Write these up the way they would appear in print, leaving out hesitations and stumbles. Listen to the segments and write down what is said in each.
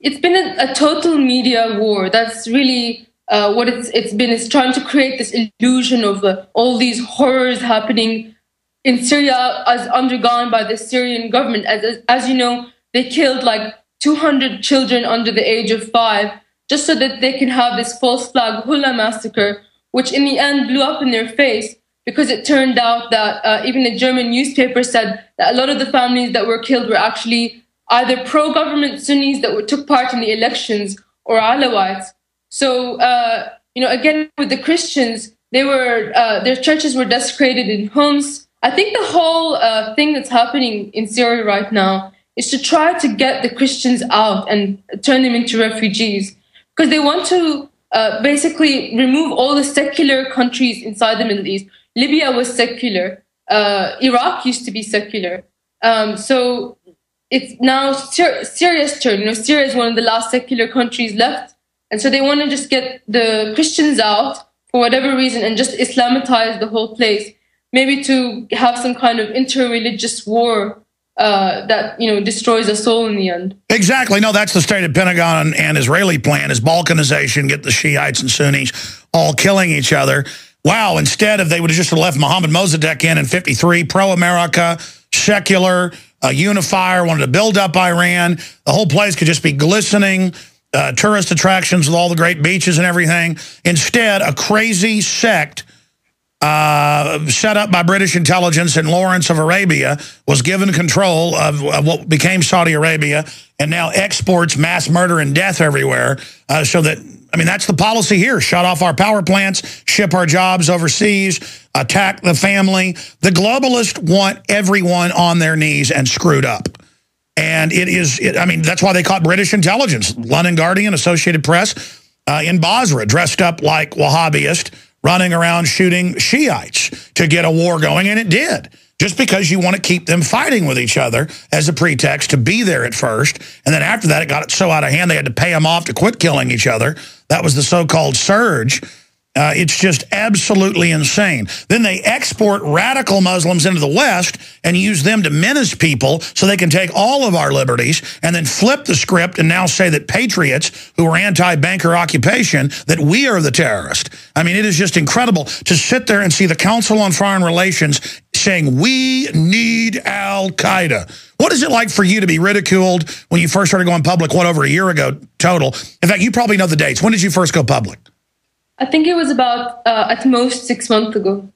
it's been a total media war. That's really what it's been. It's trying to create this illusion of all these horrors happening in Syria as undergone by the Syrian government. As you know, they killed like 200 children under the age of 5 just so that they can have this false flag Hula massacre, which in the end blew up in their face, because it turned out that even a German newspaper said that a lot of the families that were killed were actually either pro-government Sunnis that took part in the elections or Alawites. So, again, with the Christians, their churches were desecrated in Homs. I think the whole thing that's happening in Syria right now is to try to get the Christians out and turn them into refugees, because they want to basically remove all the secular countries inside the Middle East. Libya was secular. Iraq used to be secular. So it's now Syria's turn. Syria is one of the last secular countries left. And so they want to just get the Christians out for whatever reason and just Islamitize the whole place. Maybe to have some kind of interreligious war that destroys us all in the end. Exactly. No, that's the stated Pentagon and Israeli plan, is balkanization, get the Shiites and Sunnis all killing each other. Wow, instead of they would have just left Mohammed Mossadegh in 53, pro-America, secular, unifier, wanted to build up Iran. The whole place could just be glistening, tourist attractions with all the great beaches and everything. Instead, a crazy sect set up by British intelligence in Lawrence of Arabia was given control of what became Saudi Arabia, and now exports mass murder and death everywhere. So that, that's the policy here. Shut off our power plants, ship our jobs overseas, attack the family. The globalists want everyone on their knees and screwed up. And that's why they caught British intelligence. London Guardian, Associated Press, in Basra, dressed up like Wahhabist, running around shooting Shiites to get a war going, and it did. Just because you want to keep them fighting with each other as a pretext to be there at first, and then after that it got so out of hand they had to pay them off to quit killing each other. That was the so-called surge. It's just absolutely insane. Then they export radical Muslims into the West and use them to menace people so they can take all of our liberties, and then flip the script and now say that patriots who are anti-banker occupation, that we are the terrorist. It is just incredible to sit there and see the Council on Foreign Relations saying, we need al-Qaeda. What is it like for you to be ridiculed when you first started going public, over a year ago total? In fact, you probably know the dates. When did you first go public? I think it was about, at most, 6 months ago.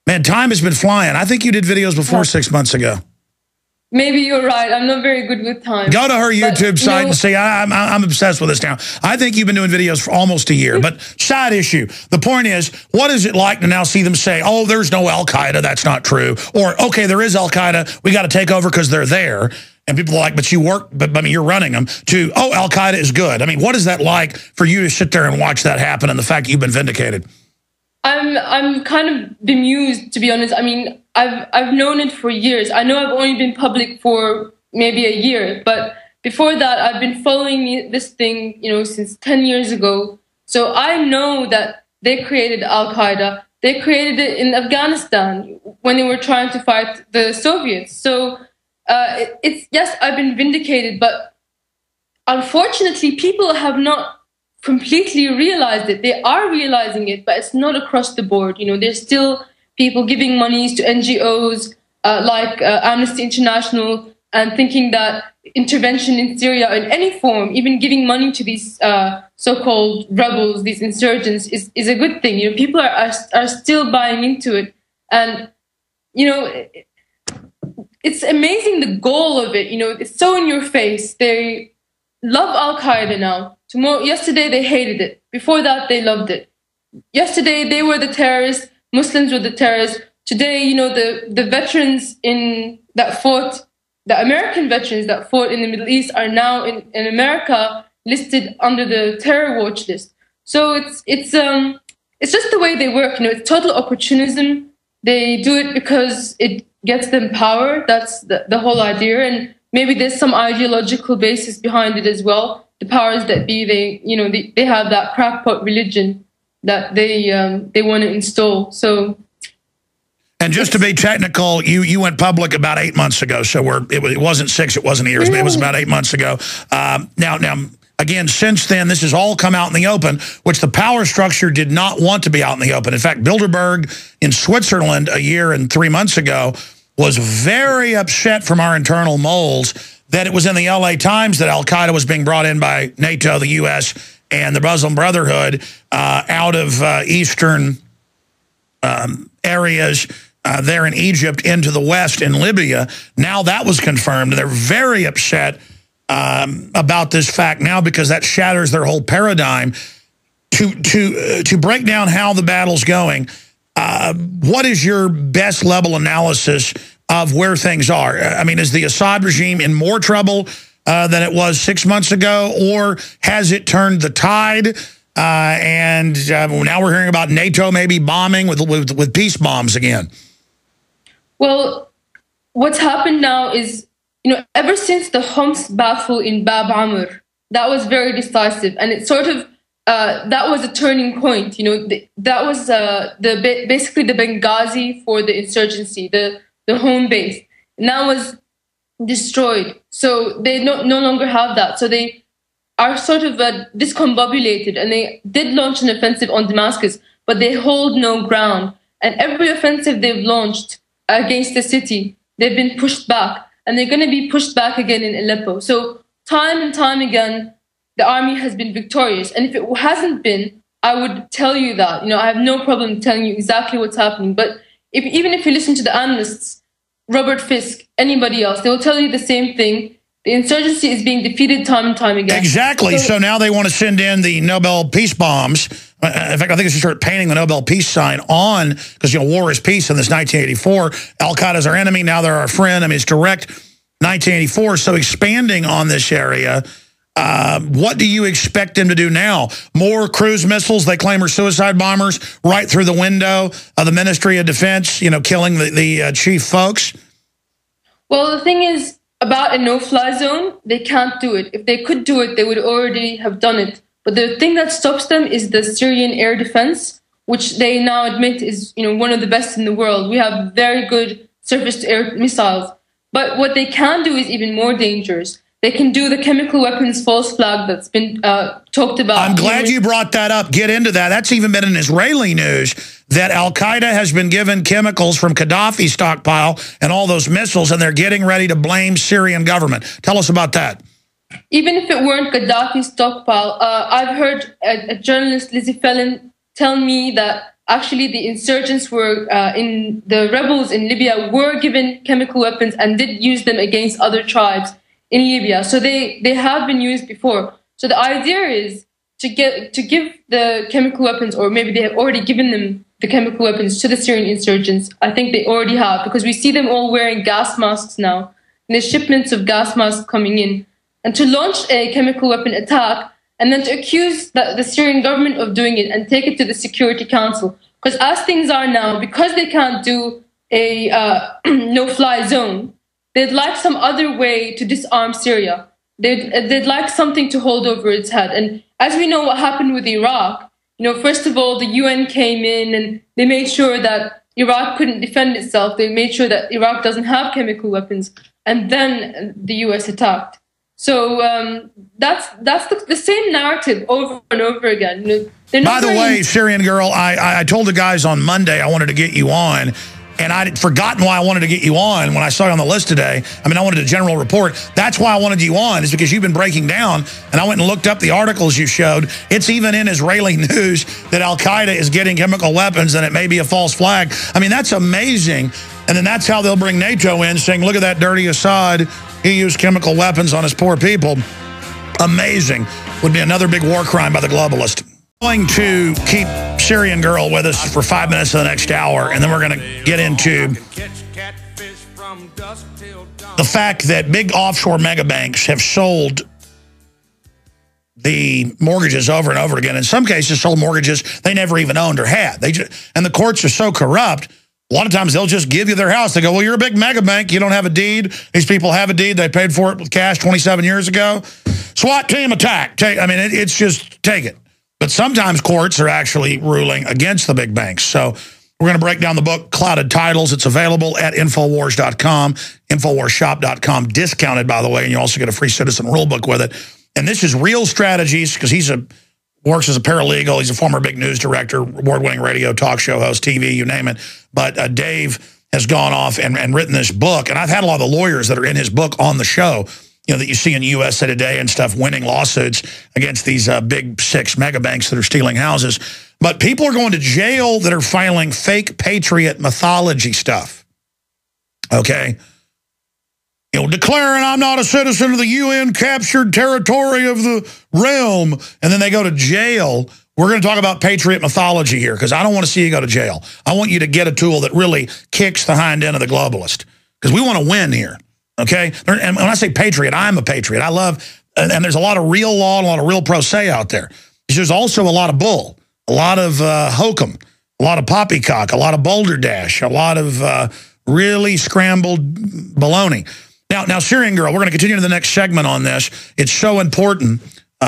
Man, time has been flying. I think you did videos before 6 months ago. Maybe you're right. I'm not very good with time. Go to her YouTube site and see. I'm obsessed with this now. I think you've been doing videos for almost a year. But side issue, the point is, what is it like to now see them say, oh, there's no al-Qaeda, that's not true. Or, okay, there is al-Qaeda, we got to take over because they're there. And people are like, but you work, you're running them, to, oh, al-Qaeda is good. What is that like for you to sit there and watch that happen, and the fact that you've been vindicated? I'm kind of bemused, to be honest. I've known it for years. I know I've only been public for maybe a year, but before that, I've been following this thing, since 10 years ago. So I know that they created al-Qaeda. They created it in Afghanistan when they were trying to fight the Soviets. So yes, I've been vindicated, but unfortunately, people have not completely realized it. They are realizing it, but it's not across the board. There's still people giving monies to NGOs like Amnesty International, and thinking that intervention in Syria in any form, even giving money to these so-called rebels, these insurgents, is a good thing. People are still buying into it, and it's amazing, the goal of it. It's so in your face. They love al-Qaeda now. Yesterday they hated it. Before that they loved it. Yesterday they were the terrorists. Muslims were the terrorists. Today, the veterans that fought, the American veterans that fought in the Middle East are now in America listed under the terror watch list. So it's just the way they work. It's total opportunism. They do it because it gets them power. That's the whole idea. And maybe there's some ideological basis behind it as well. The powers that be, they have that crackpot religion that they want to install. So And just to be technical, you went public about 8 months ago, so it wasn't 6, it wasn't years, but it was about 8 months ago. Now, again, since then, this has all come out in the open, which the power structure did not want to be out in the open. In fact, Bilderberg in Switzerland a year and 3 months ago was very upset from our internal moles that it was in the LA Times that al-Qaeda was being brought in by NATO, the U.S., and the Muslim Brotherhood out of eastern areas there in Egypt into the west in Libya. Now that was confirmed. They're very upset about this fact now because that shatters their whole paradigm. To break down how the battle's going, what is your best level analysis of where things are? I mean, is the Assad regime in more trouble than it was 6 months ago, or has it turned the tide? Now we're hearing about NATO maybe bombing with peace bombs again. Well, what's happened now is, ever since the Homs battle in Bab Amr, that was very decisive, and it sort of that was a turning point. That was basically the Benghazi for the insurgency, the home base, and that was destroyed. So they no longer have that. So they are sort of discombobulated, and they did launch an offensive on Damascus, but they hold no ground. And every offensive they've launched against the city, they've been pushed back, and they're going to be pushed back again in Aleppo. So time and time again, the army has been victorious. And if it hasn't been, I would tell you that. I have no problem telling you exactly what's happening. But even if you listen to the analysts, Robert Fisk, anybody else, they will tell you the same thing. The insurgency is being defeated time and time again. Exactly. So now they want to send in the Nobel Peace bombs. In fact, I think they should start painting the Nobel Peace sign on, because, war is peace in this 1984. Al-Qaeda's our enemy. Now they're our friend. I mean, it's direct 1984. So expanding on this area, what do you expect them to do now? More cruise missiles they claim are suicide bombers right through the window of the Ministry of Defense, killing the chief folks? Well, the thing is, about a no-fly zone, they can't do it. If they could do it, they would already have done it. But the thing that stops them is the Syrian air defense, which they now admit is, one of the best in the world. We have very good surface-to-air missiles. But what they can do is even more dangerous. They can do the chemical weapons false flag that's been talked about. I'm glad you brought that up. Get into that. That's even been in Israeli news, that al-Qaeda has been given chemicals from Gaddafi's stockpile and all those missiles, and they're getting ready to blame Syrian government. Tell us about that. Even if it weren't Gaddafi's stockpile, I've heard a journalist, Lizzie Fallon, tell me that actually the insurgents the rebels in Libya were given chemical weapons and did use them against other tribes in Libya. So they have been used before. So the idea is to give the chemical weapons, or maybe they have already given them the chemical weapons to the Syrian insurgents. I think they already have, because we see them all wearing gas masks now. And there's shipments of gas masks coming in. And to launch a chemical weapon attack and then to accuse the Syrian government of doing it and take it to the Security Council. Because as things are now, because they can't do a no-fly zone, they'd like some other way to disarm Syria. They'd like something to hold over its head. And as we know what happened with Iraq, first of all, the UN came in and they made sure that Iraq couldn't defend itself. They made sure that Iraq doesn't have chemical weapons. And then the US attacked. So that's the same narrative over and over again. By the way, Syrian Girl, I told the guys on Monday I wanted to get you on, and I'd forgotten why I wanted to get you on when I saw you on the list today. I mean, I wanted a general report. That's why I wanted you on, is because you've been breaking down, and I went and looked up the articles you showed. It's even in Israeli news that al-Qaeda is getting chemical weapons and it may be a false flag. I mean, that's amazing. And then that's how they'll bring NATO in, saying, look at that dirty Assad. He used chemical weapons on his poor people. Amazing. Would be another big war crime by the globalist. Going to keep Syrian Girl with us for 5 minutes of the next hour, and then we're going to get into the fact that big offshore mega banks have sold the mortgages over and over again. In some cases, sold mortgages they never even owned or had. And the courts are so corrupt, a lot of times they'll just give you their house. They go, well, you're a big mega bank. You don't have a deed. These people have a deed. They paid for it with cash 27 years ago. SWAT team attack. It's just take it. But sometimes courts are actually ruling against the big banks. So We're going to break down the book, Clouded Titles. It's available at Infowars.com, InfoWarsShop.com, discounted, by the way, and you also get a free citizen rule book with it. And this is real strategies, because works as a paralegal. He's a former big news director, award-winning radio talk show host, TV, you name it. But Dave has gone off and written this book. And I've had a lot of the lawyers that are in his book on the show, that you see in USA Today and stuff, winning lawsuits against these big 6 mega banks that are stealing houses. But people are going to jail that are filing fake patriot mythology stuff. Okay? Declaring I'm not a citizen of the UN captured territory of the realm, and then they go to jail. We're going to talk about patriot mythology here, because I don't want to see you go to jail. I want you to get a tool that really kicks the hind end of the globalist, because we want to win here, okay? And when I say patriot, I'm a patriot. I love, and there's a lot of real law and a lot of real pro se out there. There's also a lot of bull, a lot of hokum, a lot of poppycock, a lot of balderdash, a lot of really scrambled baloney. Now, Syrian Girl, we're going to continue to the next segment on this. It's so important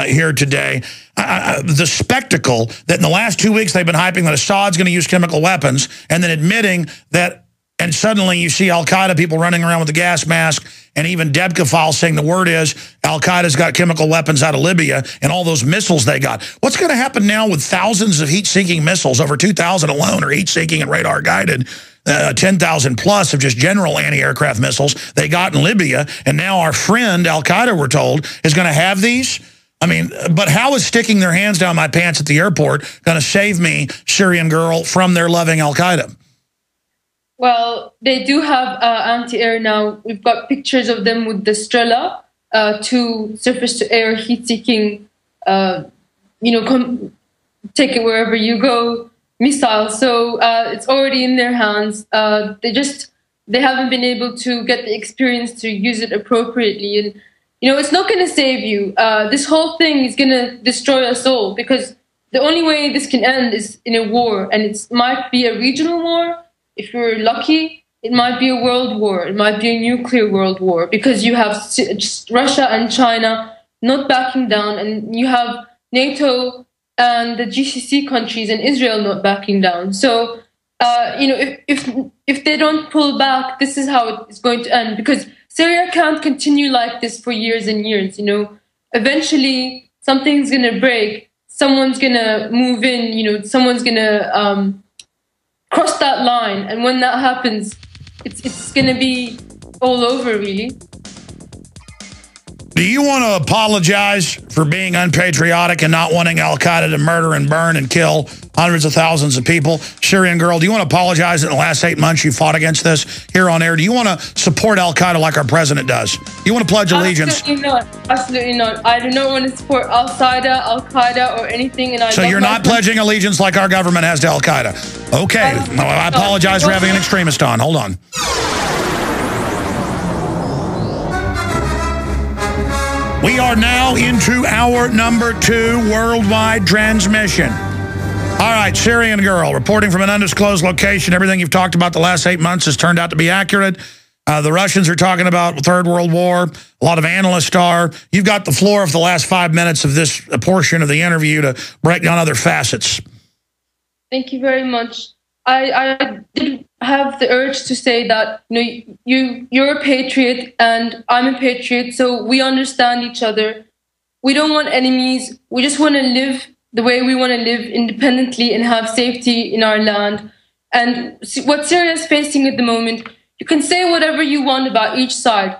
here today. The spectacle that in the last 2 weeks they've been hyping that Assad's going to use chemical weapons, and then admitting that, and suddenly you see al-Qaeda people running around with the gas mask, and even Debka files saying the word is al-Qaeda's got chemical weapons out of Libya and all those missiles they got. What's going to happen now with thousands of heat-seeking missiles, over 2,000 alone are heat-seeking and radar-guided, 10,000 plus of just general anti-aircraft missiles they got in Libya, and now our friend al-Qaeda, we're told, is going to have these? I mean, but how is sticking their hands down my pants at the airport going to save me, Syrian Girl, from their loving al-Qaeda? Well, they do have anti-air now. We've got pictures of them with the Strela, 2 surface-to-air heat-seeking, take it wherever you go, missiles. So it's already in their hands. They haven't been able to get the experience to use it appropriately. And, it's not going to save you. This whole thing is going to destroy us all, because the only way this can end is in a war. And it might be a regional war. If you're lucky, it might be a world war. It might be a nuclear world war, because you have just Russia and China not backing down, and you have NATO and the GCC countries and Israel not backing down. So, if they don't pull back, this is how it's going to end, because Syria can't continue like this for years and years. Eventually something's going to break. Someone's going to move in, someone's going to cross that line. And when that happens, it's going to be all over, really. Do you want to apologize for being unpatriotic and not wanting al-Qaeda to murder and burn and kill hundreds of thousands of people? Syrian Girl, do you want to apologize that in the last 8 months you fought against this here on air? Do you want to support al-Qaeda like our president does? Do you want to pledge allegiance? Absolutely not. Absolutely not. I do not want to support al-Qaeda or anything. And so you're not pledging allegiance like our government has to al-Qaeda? Okay. I apologize for having an extremist on. Hold on. We are now into our number 2 worldwide transmission. All right, Syrian Girl, reporting from an undisclosed location. Everything you've talked about the last 8 months has turned out to be accurate. The Russians are talking about the Third World War. A lot of analysts are. You've got the floor for the last 5 minutes of this portion of the interview to break down other facets. Thank you very much. I did have the urge to say that you're a patriot and I'm a patriot, so we understand each other. We don't want enemies. We just want to live the way we want to live, independently, and have safety in our land. And what Syria is facing at the moment, you can say whatever you want about each side.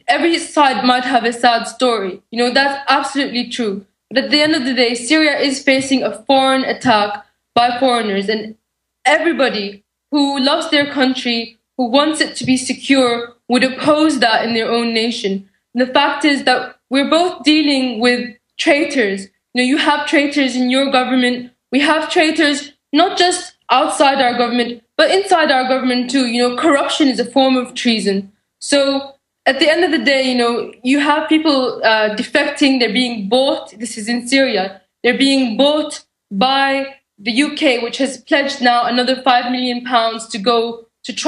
Every side might have a sad story. That's absolutely true. But at the end of the day, Syria is facing a foreign attack by foreigners, and everybody who loves their country, who wants it to be secure, would oppose that in their own nation. And the fact is that we're both dealing with traitors. You have traitors in your government. We have traitors not just outside our government, but inside our government too. Corruption is a form of treason. So at the end of the day, you have people defecting. They're being bought. This is in Syria. They're being bought by the UK, which has pledged now another £5 million to go to try